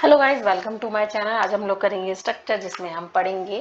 Hello guys, welcome to my channel. आज हम लोग करेंगे स्ट्रक्चर, जिसमें हम पढ़ेंगे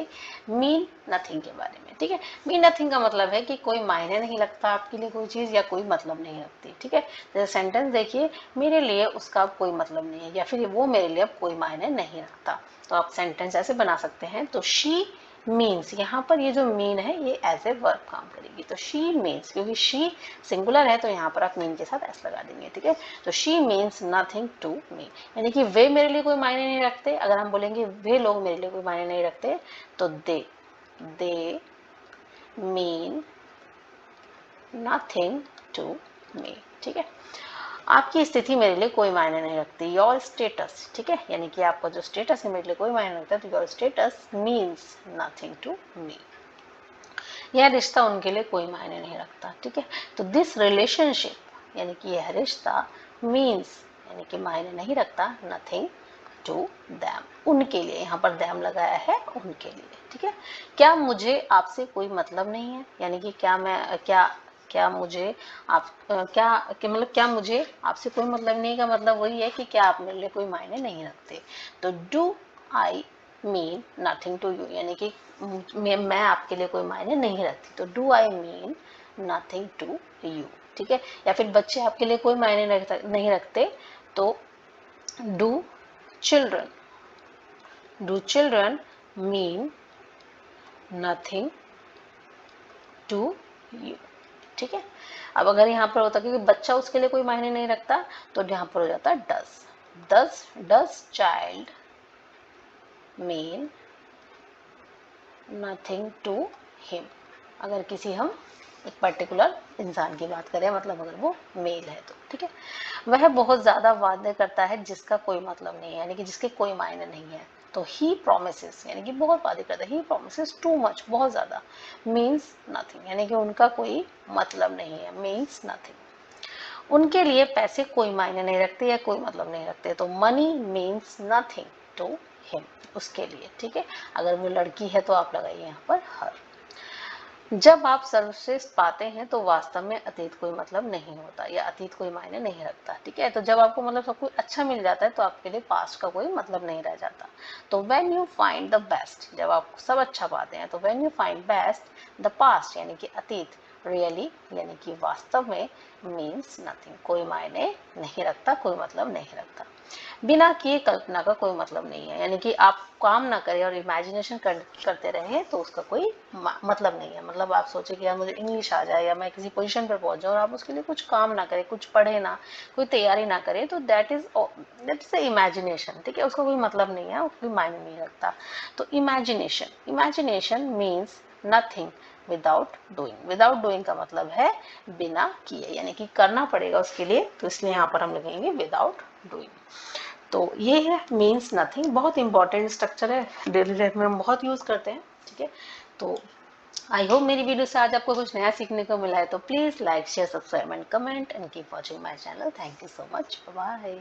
मीन नथिंग के बारे में। ठीक है, मीन नथिंग का मतलब है कि कोई मायने नहीं रखता आपके लिए कोई चीज, या कोई मतलब नहीं रखती। ठीक है, जैसे सेंटेंस देखिए, मेरे लिए उसका अब कोई मतलब नहीं है, या फिर वो मेरे लिए अब कोई मायने नहीं रखता। तो आप सेंटेंस ऐसे बना सकते हैं। तो शी मीन्स, यहाँ पर ये जो मीन है ये एज ए वर्ब काम करेगी। तो शी मीन्स, क्योंकि शी सिंगुलर है तो यहाँ पर आप मीन के साथ एस लगा देंगे। ठीक है, तो she means nothing to me, यानी कि वे मेरे लिए कोई मायने नहीं रखते। अगर हम बोलेंगे वे लोग मेरे लिए कोई मायने नहीं रखते, तो they mean nothing to me. ठीक है, आपकी स्थिति मेरे लिए कोई मायने नहीं रखती। योर स्टेटस, ठीक है, यानी कि आपका जो स्टेटस है मेरे लिए कोई मायने नहीं रखता, तो your status means nothing to me. यह रिश्ता उनके लिए कोई मायने नहीं रखता। ठीक है, तो दिस रिलेशनशिप, यानी कि यह रिश्ता, मीन्स यानी कि मायने नहीं रखता, नथिंग टू दैम, उनके लिए। यहाँ पर दैम लगाया है, उनके लिए। ठीक है, क्या मुझे आपसे कोई मतलब नहीं है, यानी कि क्या मुझे आप मतलब क्या मुझे आपसे कोई मतलब नहीं का मतलब वही है कि क्या आप मेरे लिए कोई मायने नहीं रखते। तो do I mean nothing to you, यानी कि मैं आपके लिए कोई मायने नहीं रखती। तो do I mean nothing to you. ठीक है, या फिर बच्चे आपके लिए कोई मायने नहीं रखते, तो do children mean nothing to you. ठीक है, अब अगर यहाँ पर होता कि बच्चा उसके लिए कोई मायने नहीं रखता, तो यहाँ पर हो जाता does child mean nothing to him. अगर किसी हम एक पर्टिकुलर इंसान की बात करें, मतलब अगर वो मेल है तो। ठीक है, वह बहुत ज्यादा वादे करता है जिसका कोई मतलब नहीं है, यानी कि जिसके कोई मायने नहीं है। तो ही प्रोमिसेस, यानी कि बहुत वादे करता है। ही प्रोमिसेस टू मच, बहुत ज्यादा। मीन्स नथिंग, यानी कि उनका कोई मतलब नहीं है, मीन्स नथिंग। उनके लिए पैसे कोई मायने नहीं रखते या कोई मतलब नहीं रखते। तो money means nothing to him, उसके लिए। ठीक है, अगर वो लड़की है तो आप लगाइए यहाँ पर हर। जब आप सर्वश्रेष्ठ पाते हैं तो वास्तव में अतीत कोई मतलब नहीं होता, या अतीत कोई मायने नहीं रखता। ठीक है, तो जब आपको मतलब सब कुछ अच्छा मिल जाता है तो आपके लिए पास्ट का कोई मतलब नहीं रह जाता। तो when you find the best, जब आप सब अच्छा पाते हैं, तो when you find best the past, यानी कि अतीत, रियली यानी कि वास्तव में, मीन्स नथिंग, कोई मायने नहीं रखता, कोई मतलब नहीं रखता। बिना किए कल्पना का कोई मतलब नहीं है, यानी कि आप काम ना करें और इमेजिनेशन करते रहे तो उसका कोई मतलब नहीं है। मतलब आप सोचे कि यार मुझे इंग्लिश आ जाए, या मैं किसी पोजीशन पर पहुंच जाऊं, और आप उसके लिए कुछ काम ना करें, कुछ पढ़े ना, कोई तैयारी ना करें, तो दैट इज इमेजिनेशन। ठीक है, उसका कोई मतलब नहीं है, कोई मायने नहीं रखता। तो imagination means nothing without doing का मतलब है बिना किए, यानी कि करना पड़ेगा उसके लिए, तो इसलिए यहाँ पर हम लिखेंगे विदाउट डूइंग। तो ये है मीन्स नथिंग, बहुत इंपॉर्टेंट स्ट्रक्चर है, डेली लाइफ में हम बहुत यूज करते हैं। ठीक है, तो आई होप मेरी वीडियो से आज आपको कुछ नया सीखने को मिला है। तो please like share subscribe and comment and keep watching my channel. Thank you so much, bye.